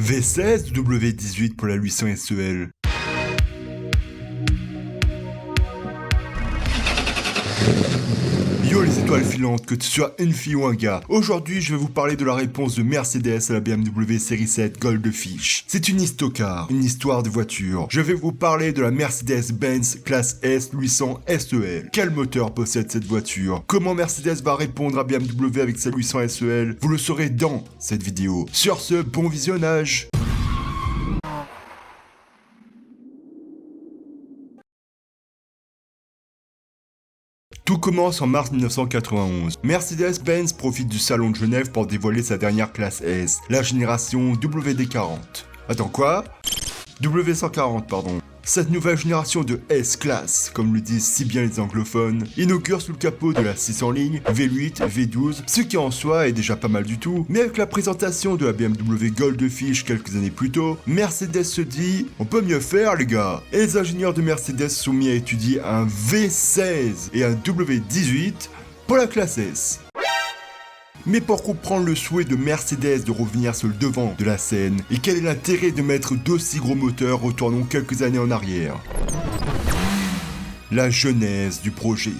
V16 ou W18 pour la 800 SEL? Yo les étoiles filantes, que tu sois une fille ou un gars, aujourd'hui je vais vous parler de la réponse de Mercedes à la BMW série 7 Goldfish. C'est une histocar, une histoire de voiture. Je vais vous parler de la Mercedes-Benz classe S 800 SEL. Quel moteur possède cette voiture? Comment Mercedes va répondre à BMW avec sa 800 SEL? Vous le saurez dans cette vidéo. Sur ce, bon visionnage. Tout commence en mars 1991. Mercedes-Benz profite du salon de Genève pour dévoiler sa dernière classe S, la génération WD40. Attends quoi? W140 pardon. Cette nouvelle génération de S-Class, comme le disent si bien les anglophones, inaugure sous le capot de la 600 lignes, V8, V12, ce qui en soi est déjà pas mal du tout, mais avec la présentation de la BMW Goldfish quelques années plus tôt, Mercedes se dit « on peut mieux faire les gars !» Et les ingénieurs de Mercedes sont mis à étudier un V16 et un W18 pour la classe S. Mais pour comprendre le souhait de Mercedes de revenir sur le devant de la scène, et quel est l'intérêt de mettre d'aussi gros moteurs, retournons quelques années en arrière. La genèse du projet.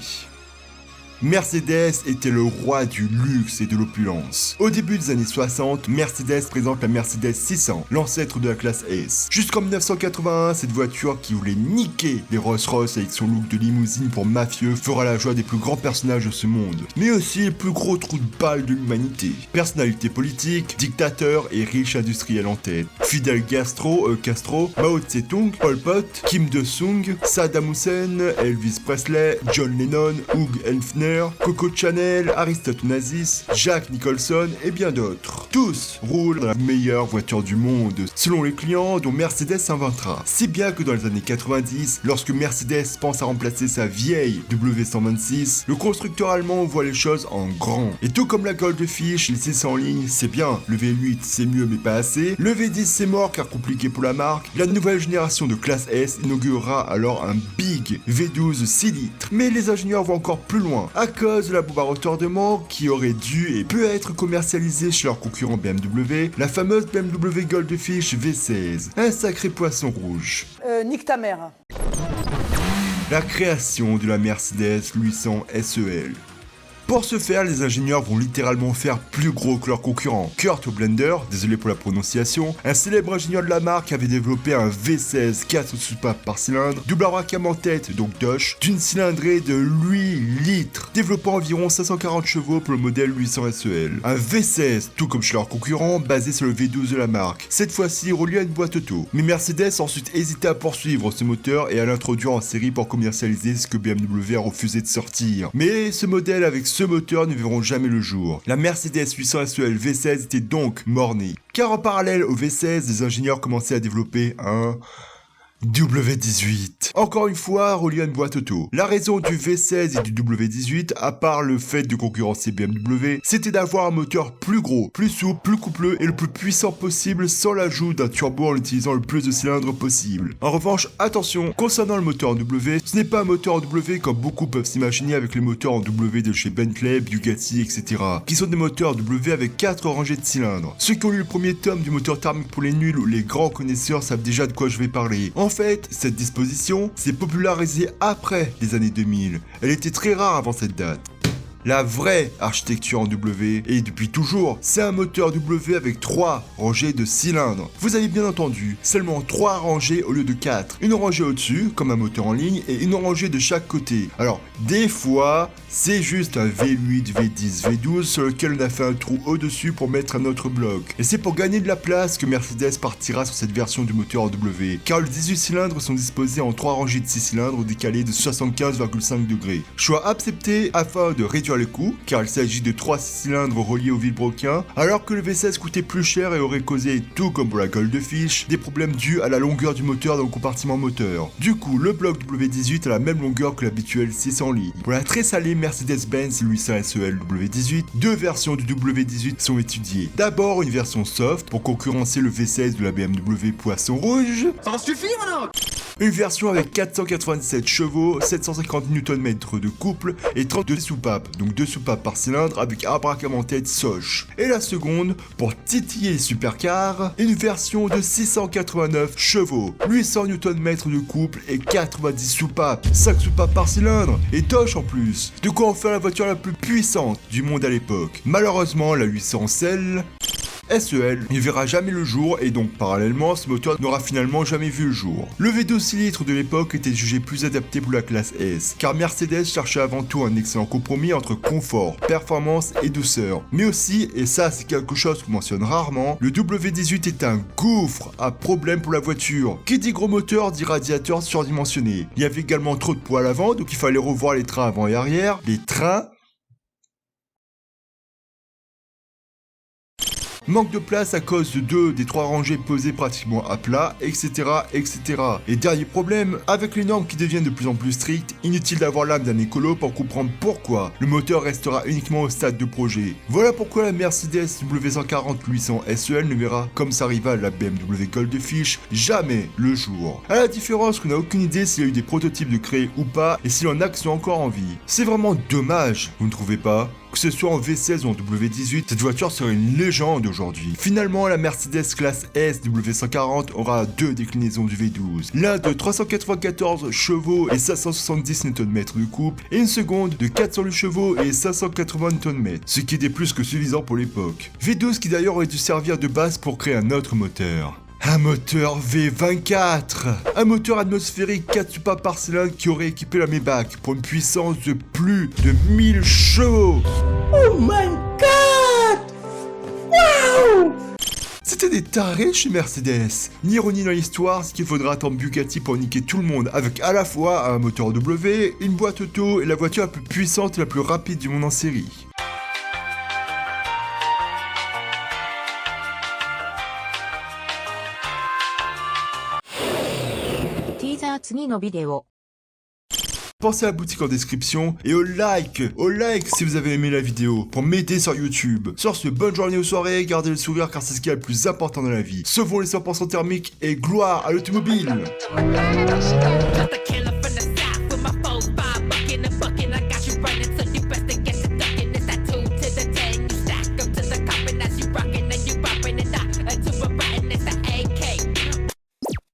Mercedes était le roi du luxe et de l'opulence. Au début des années 60, Mercedes présente la Mercedes 600, l'ancêtre de la classe S. Jusqu'en 1981, cette voiture qui voulait niquer les Rolls-Royce avec son look de limousine pour mafieux fera la joie des plus grands personnages de ce monde, mais aussi les plus gros trous de balle de l'humanité. Personnalités politiques, dictateurs et riches industriels en tête. Fidel Castro, Mao Tse-tung, Pol Pot, Kim Il-sung, Saddam Hussein, Elvis Presley, John Lennon, Hugh Hefner, Coco Chanel, Aristote Onassis, Jack Nicholson et bien d'autres. Tous roulent dans la meilleure voiture du monde, selon les clients dont Mercedes s'inventera. Si bien que dans les années 90, lorsque Mercedes pense à remplacer sa vieille W126, le constructeur allemand voit les choses en grand. Et tout comme la Goldfish, les 600 lignes, c'est bien, le V8 c'est mieux mais pas assez, le V10 c'est mort car compliqué pour la marque, la nouvelle génération de classe S inaugurera alors un big V12 6 litres. Mais les ingénieurs vont encore plus loin, à cause de la bombe à retardement qui aurait dû et peut être commercialisée chez leur concurrent BMW, la fameuse BMW Goldfish V16, un sacré poisson rouge. Nique ta mère. La création de la Mercedes 800 SEL. Pour ce faire, les ingénieurs vont littéralement faire plus gros que leurs concurrents. Kurt Blender, désolé pour la prononciation, un célèbre ingénieur de la marque avait développé un V16 4 soupapes par cylindre, double abracam en tête, donc Dosh, d'une cylindrée de 8 litres, développant environ 540 chevaux pour le modèle 800 SEL. Un V16, tout comme chez leurs concurrents, basé sur le V12 de la marque, cette fois-ci relié à une boîte auto. Mais Mercedes a ensuite hésité à poursuivre ce moteur et à l'introduire en série pour commercialiser ce que BMW a refusé de sortir. Mais ce modèle avec ce moteur ne verront jamais le jour. La Mercedes 800 SEL V16 était donc mort-née. Car en parallèle au V16, les ingénieurs commençaient à développer un W18. Encore une fois, relié à une boîte auto. La raison du V16 et du W18, à part le fait de concurrencer BMW, c'était d'avoir un moteur plus gros, plus souple, plus coupleux et le plus puissant possible sans l'ajout d'un turbo en utilisant le plus de cylindres possible. En revanche, attention, concernant le moteur en W, ce n'est pas un moteur en W comme beaucoup peuvent s'imaginer avec les moteurs en W de chez Bentley, Bugatti, etc. qui sont des moteurs W avec 4 rangées de cylindres. Ceux qui ont lu le premier tome du moteur thermique pour les nuls ou les grands connaisseurs savent déjà de quoi je vais parler. En fait, cette disposition s'est popularisée après les années 2000. Elle était très rare avant cette date. La vraie architecture en W, et depuis toujours, c'est un moteur W avec 3 rangées de cylindres. Vous avez bien entendu, seulement 3 rangées au lieu de 4. Une rangée au-dessus, comme un moteur en ligne, et une rangée de chaque côté. Alors, des fois, c'est juste un V8, V10, V12 sur lequel on a fait un trou au-dessus pour mettre un autre bloc. Et c'est pour gagner de la place que Mercedes partira sur cette version du moteur en W, car les 18 cylindres sont disposés en 3 rangées de 6 cylindres décalées de 75,5 degrés. Choix accepté afin de réduire les coûts, car il s'agit de 3 cylindres reliés au vilebrequin, alors que le V16 coûtait plus cher et aurait causé, tout comme pour la Goldfish, des problèmes dus à la longueur du moteur dans le compartiment moteur. Du coup, le bloc W18 a la même longueur que l'habituel 600 lignes. Pour la très salée Mercedes-Benz 800 SEL W18, deux versions du W18 sont étudiées. D'abord une version soft pour concurrencer le V16 de la BMW Poisson Rouge. Ça va suffire alors? Une version avec 497 chevaux, 750 Nm de couple et 32 soupapes, donc 2 soupapes par cylindre avec abracadabra Soch. Et la seconde, pour titiller les supercars, une version de 689 chevaux, 800 Nm de couple et 90 soupapes, 5 soupapes par cylindre, et Tosh en plus. De quoi en faire la voiture la plus puissante du monde à l'époque. Malheureusement, la 800SL SEL ne verra jamais le jour et donc parallèlement ce moteur n'aura finalement jamais vu le jour. Le V12 6 litres de l'époque était jugé plus adapté pour la classe S, car Mercedes cherchait avant tout un excellent compromis entre confort, performance et douceur. Mais aussi, et ça c'est quelque chose qu'on mentionne rarement, le W18 est un gouffre à problème pour la voiture. Qui dit gros moteur dit radiateur surdimensionné. Il y avait également trop de poids à l'avant, donc il fallait revoir les trains avant et arrière. Les trains manque de place à cause de 2 des 3 rangées posées pratiquement à plat, etc. etc. Et dernier problème, avec les normes qui deviennent de plus en plus strictes, inutile d'avoir l'âme d'un écolo pour comprendre pourquoi le moteur restera uniquement au stade de projet. Voilà pourquoi la Mercedes W140-800 SEL ne verra, comme sa rivale la BMW Goldfish, jamais le jour. À la différence qu'on n'a aucune idée s'il y a eu des prototypes de créer ou pas, et s'il y en a qui sont encore en vie. C'est vraiment dommage, vous ne trouvez pas ? Que ce soit en V16 ou en W18, cette voiture serait une légende aujourd'hui. Finalement, la Mercedes classe S W140 aura 2 déclinaisons du V12. L'un de 394 chevaux et 570 Nm de couple, et une seconde de 408 chevaux et 580 Nm, ce qui était plus que suffisant pour l'époque. V12 qui d'ailleurs aurait dû servir de base pour créer un autre moteur. Un moteur V24, un moteur atmosphérique 4 soupapes par cylindre qui aurait équipé la Maybach pour une puissance de plus de 1000 chevaux. Oh my god! Wow! C'était des tarés chez Mercedes. Ni ironie dans l'histoire, ce qu'il faudra attendre Bugatti pour niquer tout le monde avec à la fois un moteur W, une boîte auto et la voiture la plus puissante et la plus rapide du monde en série. 次のビデオ Pensez à la boutique en description et au like si vous avez aimé la vidéo pour m'aider sur YouTube. Sur ce, bonne journée ou soirée, gardez le sourire car c'est ce qui est le plus important dans la vie. Sauvons les 100% thermiques et gloire à l'automobile.